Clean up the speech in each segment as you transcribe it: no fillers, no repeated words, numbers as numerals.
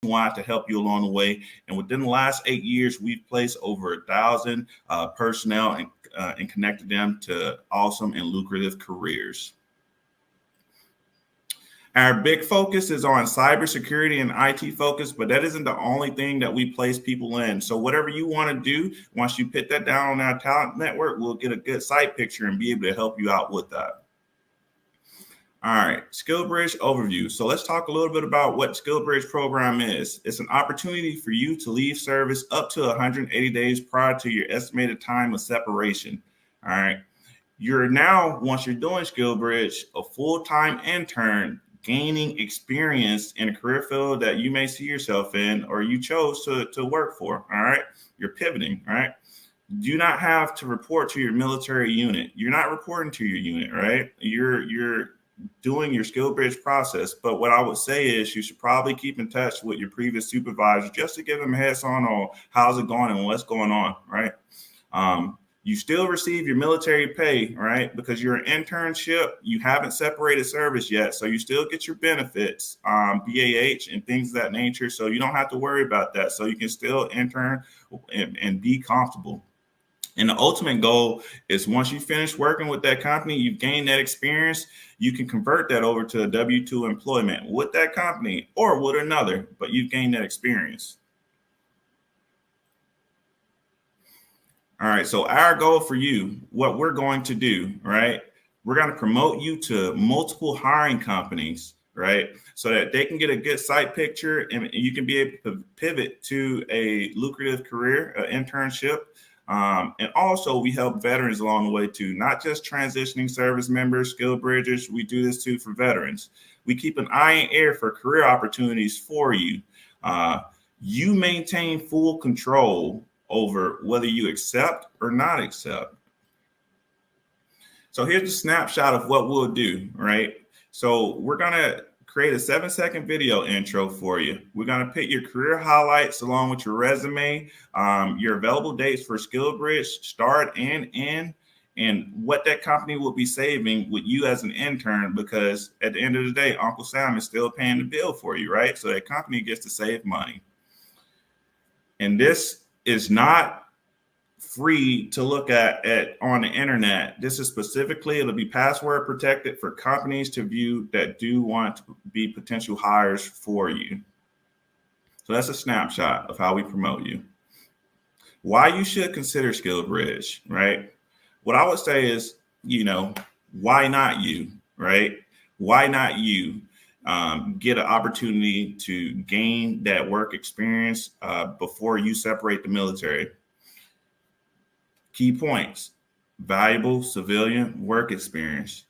nationwide to help you along the way. And within the last 8 years, we've placed over 1,000 personnel and connected them to awesome and lucrative careers. Our big focus is on cybersecurity and IT focus, but that isn't the only thing that we place people in. So whatever you want to do, once you put that down on our talent network, we'll get a good site picture and be able to help you out with that. All right, SkillBridge overview. So let's talk a little bit about what SkillBridge program is. It's an opportunity for you to leave service up to 180 days prior to your estimated time of separation. All right, you're now, once you're doing SkillBridge, a full-time intern, gaining experience in a career field that you may see yourself in or you chose to work for. All right, you're pivoting. All right, do not have to report to your military unit. You're not reporting to your unit, right? You're doing your SkillBridge process. But what I would say is you should probably keep in touch with your previous supervisor just to give them a heads on how's it going and what's going on, right? You still receive your military pay, right? Because you're an internship, you haven't separated service yet. So you still get your benefits, BAH and things of that nature. So you don't have to worry about that. So you can still intern and be comfortable. And the ultimate goal is once you finish working with that company, you've gained that experience, you can convert that over to a W-2 employment with that company or with another, but you've gained that experience. All right, so our goal for you, what we're going to do, right? We're going to promote you to multiple hiring companies, right? So that they can get a good site picture and you can be able to pivot to a lucrative career, an internship. And also we help veterans along the way too, not just transitioning service members, skill bridgers. We do this too for veterans. We keep an eye in air for career opportunities for you. You maintain full control over whether you accept or not accept. So here's a snapshot of what we'll do, right? So we're gonna create a 7-second video intro for you. We're gonna put your career highlights along with your resume, your available dates for SkillBridge, start and end, and what that company will be saving with you as an intern, because at the end of the day, Uncle Sam is still paying the bill for you, right? So that company gets to save money. And this is not free to look at on the internet. This is specifically, it'll be password protected for companies to view that do want to be potential hires for you. So that's a snapshot of how we promote you. Why you should consider SkillBridge, right? What I would say is, why not you, right? Why not you? Get an opportunity to gain that work experience before you separate the military. Key points: valuable civilian work experience.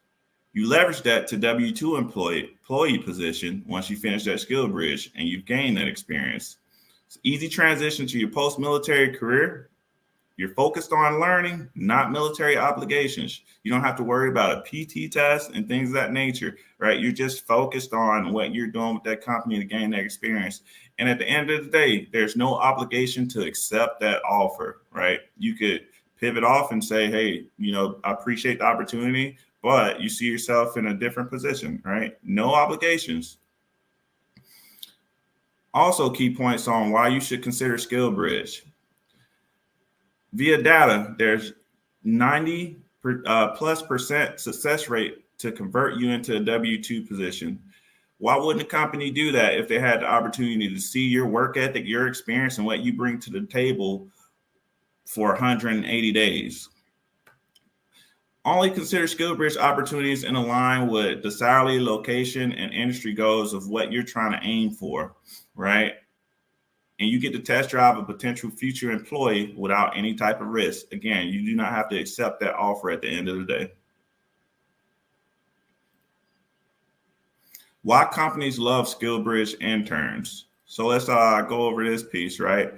You leverage that to W-2 employee position once you finish that SkillBridge and you've gained that experience. It's easy transition to your post-military career. You're focused on learning, not military obligations. You don't have to worry about a PT test and things of that nature, right? You're just focused on what you're doing with that company to gain that experience. And at the end of the day, there's no obligation to accept that offer, right? You could pivot off and say, hey, I appreciate the opportunity, but you see yourself in a different position, right? No obligations. Also, key points on why you should consider SkillBridge. Via data, there's 90+% success rate to convert you into a W-2 position. Why wouldn't a company do that if they had the opportunity to see your work ethic, your experience, and what you bring to the table for 180 days? Only consider SkillBridge opportunities in line with the salary, location, and industry goals of what you're trying to aim for, right? And you get to test drive a potential future employee without any type of risk. Again, you do not have to accept that offer at the end of the day. Why companies love SkillBridge interns. So let's go over this piece, right?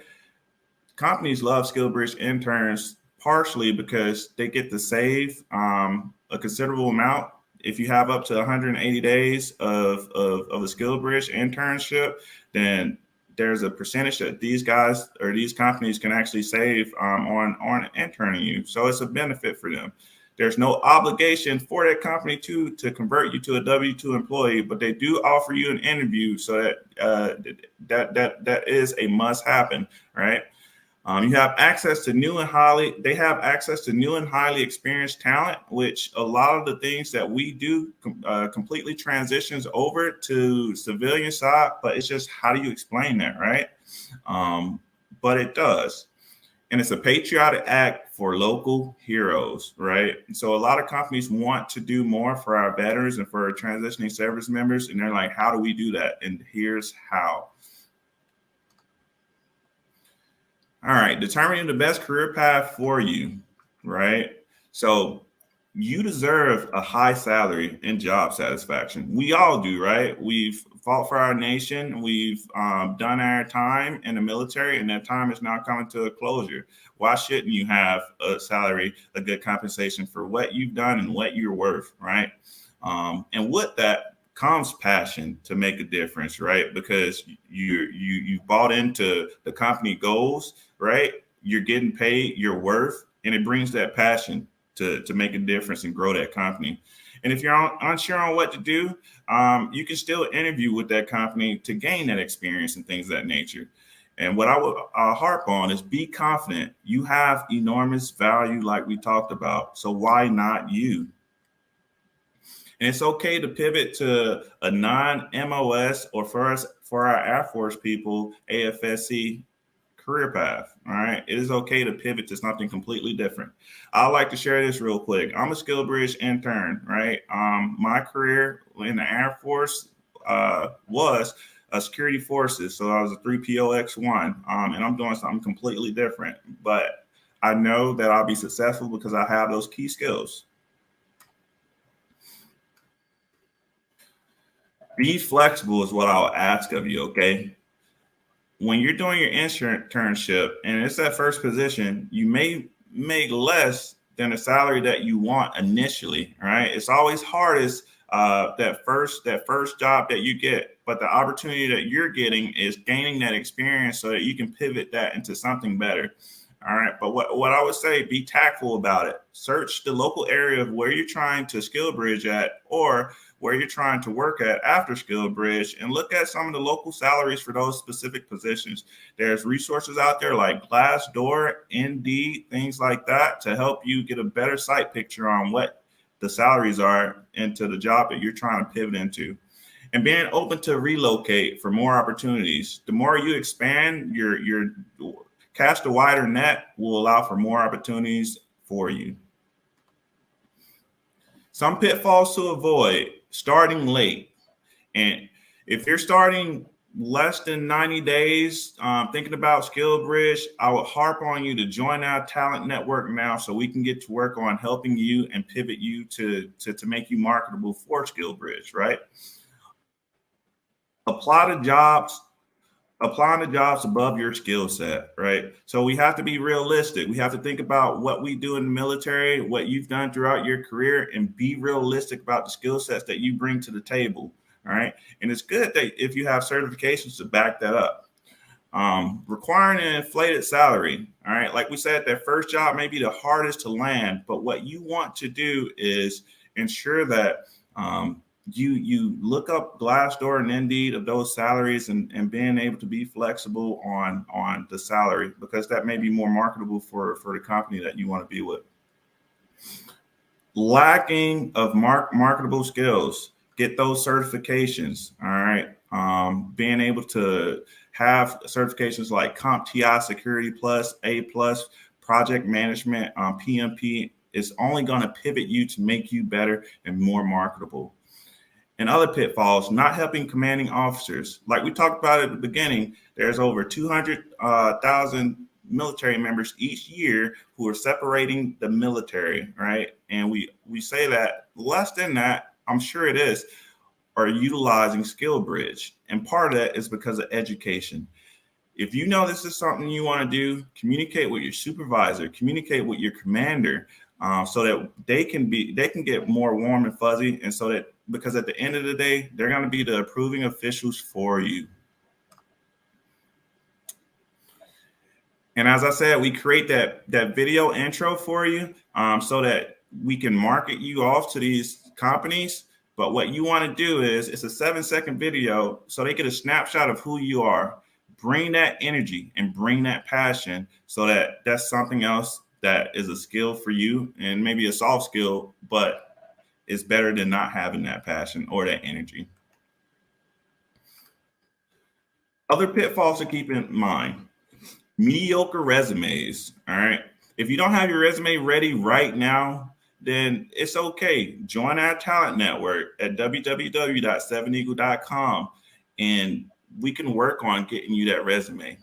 Companies love SkillBridge interns partially because they get to save a considerable amount. If you have up to 180 days of a SkillBridge internship, then there's a percentage that these guys or these companies can actually save on interning you. So it's a benefit for them. There's no obligation for that company to convert you to a W-2 employee, but they do offer you an interview, so that is a must happen, right? You have access to they have access to new and highly experienced talent, which a lot of the things that we do completely transitions over to civilian side, but it's just how do you explain that, right? But it does. And it's a patriotic act for local heroes, right? So a lot of companies want to do more for our veterans and for our transitioning service members. And they're like, how do we do that? And here's how. All right, determining the best career path for you, right? So you deserve a high salary and job satisfaction. We all do, right? We've fought for our nation. We've done our time in the military, and that time is now coming to a closure. Why shouldn't you have a salary, a good compensation for what you've done and what you're worth, right? And with that comes passion to make a difference, right? Because you bought into the company goals, right? You're getting paid your worth, and it brings that passion to make a difference and grow that company. And if you're unsure on what to do, you can still interview with that company to gain that experience and things of that nature. And what I would harp on is be confident. You have enormous value, like we talked about. So why not you? And it's okay to pivot to a non-MOS or for our Air Force people, AFSC career path. All right. It is okay to pivot to something completely different. I'd like to share this real quick. I'm a SkillBridge intern, right? My career in the Air Force was security forces. So I was a 3POX1, and I'm doing something completely different. But I know that I'll be successful because I have those key skills. Be flexible is what I'll ask of you, okay? When you're doing your internship and it's that first position, you may make less than the salary that you want initially, right? It's always hardest that first job that you get, but the opportunity that you're getting is gaining that experience so that you can pivot that into something better. All right. But what I would say, be tactful about it. Search the local area of where you're trying to skill bridge at or where you're trying to work at after SkillBridge and look at some of the local salaries for those specific positions. There's resources out there like Glassdoor, Indeed, things like that to help you get a better sight picture on what the salaries are into the job that you're trying to pivot into. And being open to relocate for more opportunities. The more you expand your cast a wider net will allow for more opportunities for you. Some pitfalls to avoid: starting late. And if you're starting less than 90 days thinking about SkillBridge, I would harp on you to join our talent network now so we can get to work on helping you and pivot you to make you marketable for SkillBridge, right? Applying to jobs above your skill set, right? So we have to be realistic. We have to think about what we do in the military, what you've done throughout your career, and be realistic about the skill sets that you bring to the table, all right? And it's good that if you have certifications to back that up. Requiring an inflated salary, all right? Like we said, that first job may be the hardest to land, but what you want to do is ensure that you look up Glassdoor and Indeed of those salaries and being able to be flexible on the salary, because that may be more marketable for the company that you want to be with. Lacking of marketable skills, get those certifications. All right. Being able to have certifications like CompTIA Security Plus, A Plus, Project Management, PMP is only going to pivot you to make you better and more marketable. And other pitfalls: not helping commanding officers. Like we talked about at the beginning, there's over 200,000 military members each year who are separating the military, right? And we say that less than that, I'm sure it is, are utilizing SkillBridge. And part of that is because of education. If you know this is something you want to do, communicate with your supervisor, communicate with your commander, so that they can get more warm and fuzzy, and so that, because at the end of the day, they're going to be the approving officials for you. And as I said, we create that video intro for you so that we can market you off to these companies. But what you want to do is it's a 7-second video so they get a snapshot of who you are. Bring that energy and bring that passion so that that's something else that is a skill for you and maybe a soft skill, but it's better than not having that passion or that energy. Other pitfalls to keep in mind: mediocre resumes. All right. If you don't have your resume ready right now, then it's okay. Join our talent network at www.7eagle.com and we can work on getting you that resume.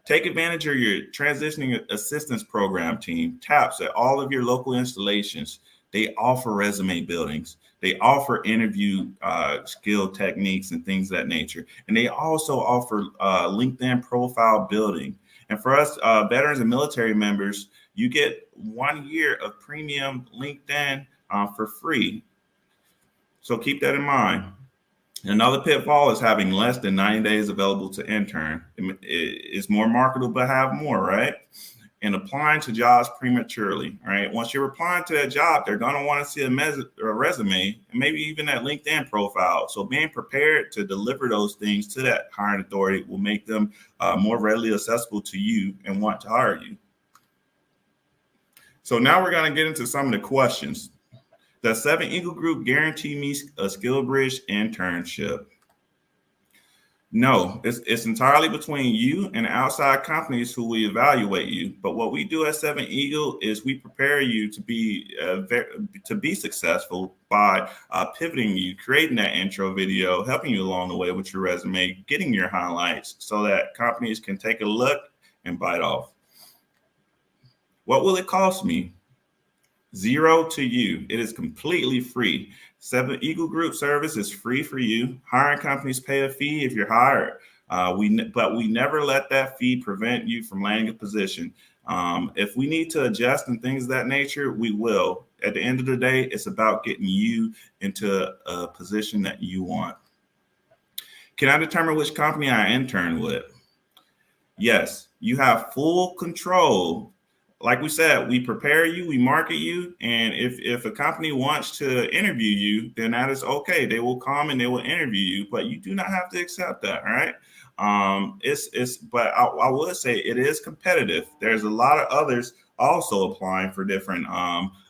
Take advantage of your transitioning assistance program team, TAPS, at all of your local installations. They offer resume buildings. They offer interview skill techniques and things of that nature. And they also offer LinkedIn profile building. And for us veterans and military members, you get 1 year of premium LinkedIn for free. So keep that in mind. Another pitfall is having less than 90 days available to intern. It's more marketable to have more, right? And applying to jobs prematurely, right? Once you're applying to that job, they're going to want to see a resume and maybe even that LinkedIn profile. So being prepared to deliver those things to that hiring authority will make them more readily accessible to you and want to hire you. So now we're going to get into some of the questions. Does 7 Eagle Group guarantee me a SkillBridge internship? No, it's entirely between you and outside companies who will evaluate you. But what we do at 7 Eagle is we prepare you to be successful by pivoting you, creating that intro video, helping you along the way with your resume, getting your highlights so that companies can take a look and bite off. What will it cost me? Zero to you. It is completely free. 7 Eagle Group service is free for you. Hiring companies pay a fee if you're hired. But we never let that fee prevent you from landing a position. If we need to adjust and things of that nature, we will. At the end of the day, it's about getting you into a position that you want. Can I determine which company I intern with? Yes, you have full control. Like we said, we prepare you, we market you, and if a company wants to interview you, then that is okay. They will come and they will interview you, but you do not have to accept that. All right. But I would say it is competitive. There's a lot of others also applying for different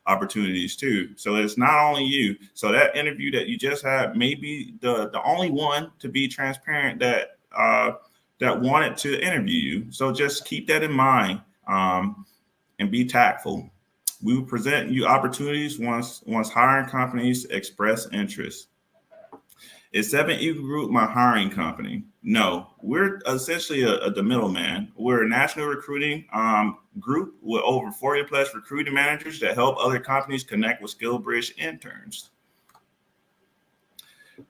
opportunities too. So it's not only you. So that interview that you just had may be the only one, to be transparent, that wanted to interview you. So just keep that in mind. And be tactful. We will present you opportunities once hiring companies express interest. Is 7 Eagle Group my hiring company? No, we're essentially the middleman. We're a national recruiting group with over 40 plus recruiting managers that help other companies connect with SkillBridge interns.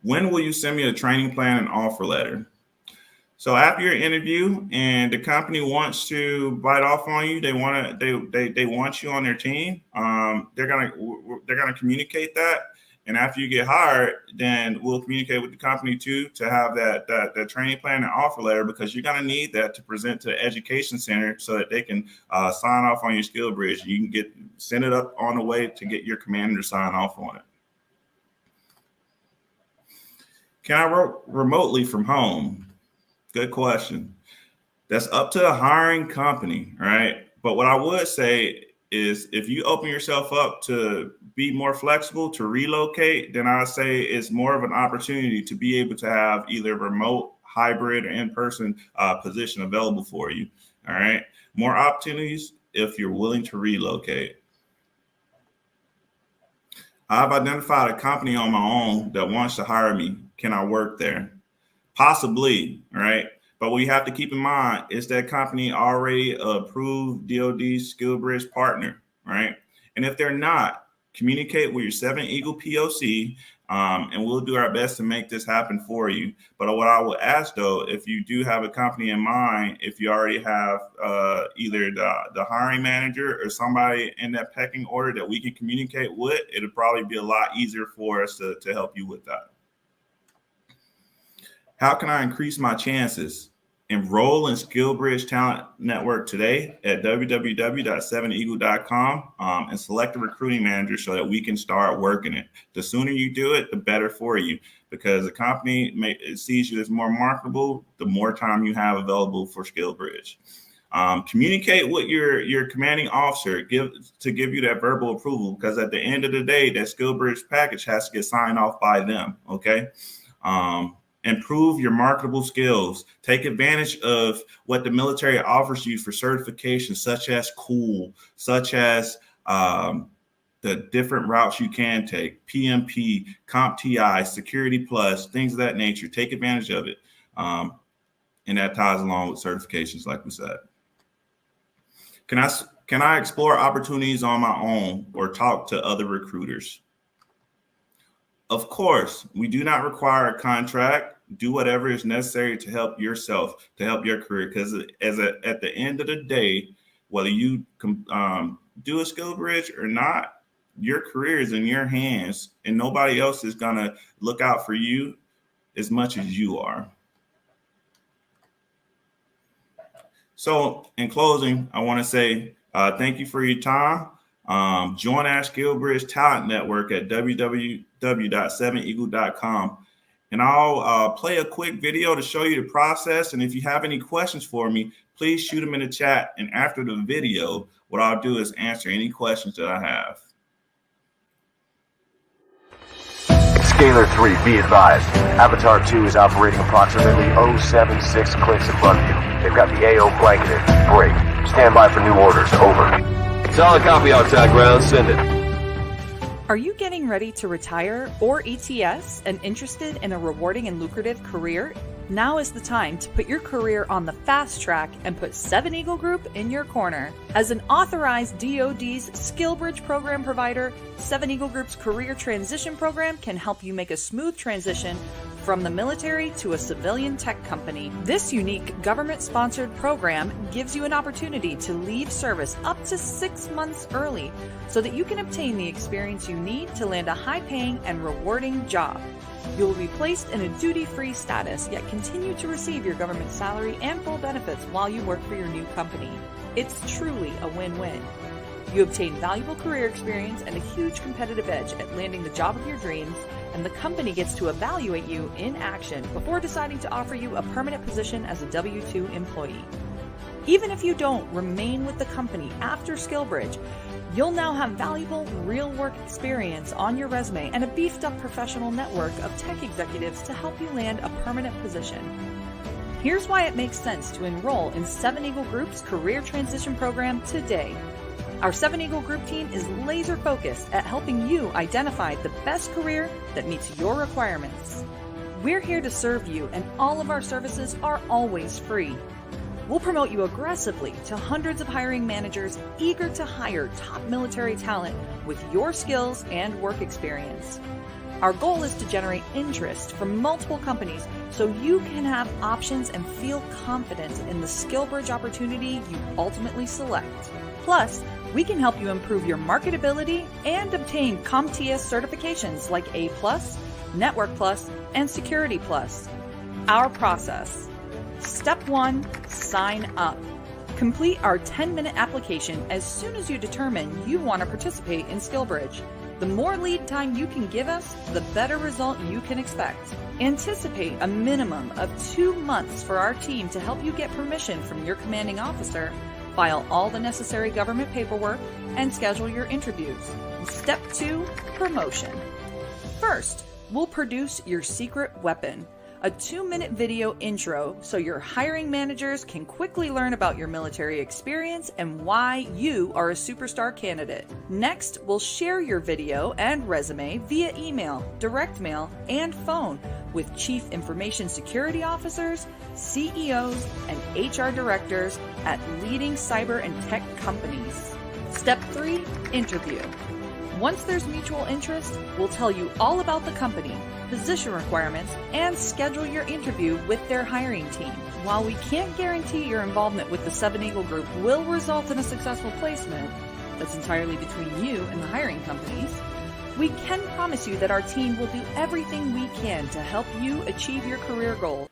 When will you send me a training plan and offer letter? So after your interview and the company wants to bite off on you, they want you on their team. They're gonna communicate that, and after you get hired, then we'll communicate with the company too to have that training plan and offer letter, because you're gonna need that to present to the education center so that they can sign off on your SkillBridge. You can send it up on the way to get your commander to sign off on it. Can I work remotely from home? Good question. That's up to the hiring company, right? But what I would say is if you open yourself up to be more flexible, to relocate, then I would say it's more of an opportunity to be able to have either remote, hybrid, or in-person position available for you, all right? More opportunities if you're willing to relocate. I've identified a company on my own that wants to hire me. Can I work there? Possibly, right? But what you have to keep in mind is that company already approved DoD SkillBridge partner, right? And if they're not, communicate with your 7 Eagle POC, and we'll do our best to make this happen for you. But what I would ask though, if you do have a company in mind, if you already have either the hiring manager or somebody in that pecking order that we can communicate with, it'll probably be a lot easier for us to help you with that. How can I increase my chances? Enroll in SkillBridge Talent Network today at www.7eagle.com and select a recruiting manager so that we can start working it. The sooner you do it, the better for you, because the company sees you as more marketable, the more time you have available for SkillBridge. Communicate with your commanding officer to give you that verbal approval, because at the end of the day, that SkillBridge package has to get signed off by them, okay? Improve your marketable skills. Take advantage of what the military offers you for certifications, such as COOL, such as the different routes you can take, PMP, CompTI, Security Plus, things of that nature. Take advantage of it. And that ties along with certifications, like we said. Can I explore opportunities on my own or talk to other recruiters? Of course, we do not require a contract. Do whatever is necessary to help yourself, to help your career. Because at the end of the day, whether you do a SkillBridge or not, your career is in your hands, and nobody else is going to look out for you as much as you are. So in closing, I want to say thank you for your time. Join our SkillBridge Talent Network at www.7eagle.com. And I'll play a quick video to show you the process. And if you have any questions for me, please shoot them in the chat. And after the video, what I'll do is answer any questions that I have. Scalar 3, be advised. Avatar 2 is operating approximately 076 clicks in front of you. They've got the AO blanketed. Break. Stand by for new orders. Over. Solid copy, outside ground. Send it. Are you getting ready to retire or ETS and interested in a rewarding and lucrative career? Now is the time to put your career on the fast track and put 7 Eagle Group in your corner. As an authorized DoD's SkillBridge program provider, 7 Eagle Group's career transition program can help you make a smooth transition from the military to a civilian tech company. This unique government-sponsored program gives you an opportunity to leave service up to 6 months early so that you can obtain the experience you need to land a high-paying and rewarding job. You will be placed in a duty-free status, yet continue to receive your government salary and full benefits while you work for your new company. It's truly a win-win. You obtain valuable career experience and a huge competitive edge at landing the job of your dreams, and the company gets to evaluate you in action before deciding to offer you a permanent position as a W-2 employee. Even if you don't remain with the company after SkillBridge, you'll now have valuable real work experience on your resume and a beefed up professional network of tech executives to help you land a permanent position. Here's why it makes sense to enroll in 7 Eagle Group's career transition program today. Our 7 Eagle Group team is laser focused at helping you identify the best career that meets your requirements. We're here to serve you, and all of our services are always free. We'll promote you aggressively to hundreds of hiring managers eager to hire top military talent with your skills and work experience. Our goal is to generate interest from multiple companies so you can have options and feel confident in the SkillBridge opportunity you ultimately select. Plus, we can help you improve your marketability and obtain CompTIA certifications like A+, Network Plus, and Security Plus. Our process. Step 1, sign up. Complete our 10-minute application as soon as you determine you want to participate in SkillBridge. The more lead time you can give us, the better result you can expect. Anticipate a minimum of 2 months for our team to help you get permission from your commanding officer, file all the necessary government paperwork, and schedule your interviews. Step 2, promotion. First, we'll produce your secret weapon, a 2-minute video intro so your hiring managers can quickly learn about your military experience and why you are a superstar candidate. Next, we'll share your video and resume via email, direct mail, and phone with Chief Information Security Officers, CEOs, and HR directors at leading cyber and tech companies. Step 3, interview. Once there's mutual interest, we'll tell you all about the company, position requirements, and schedule your interview with their hiring team. While we can't guarantee your involvement with the 7 Eagle Group will result in a successful placement, that's entirely between you and the hiring companies, we can promise you that our team will do everything we can to help you achieve your career goal.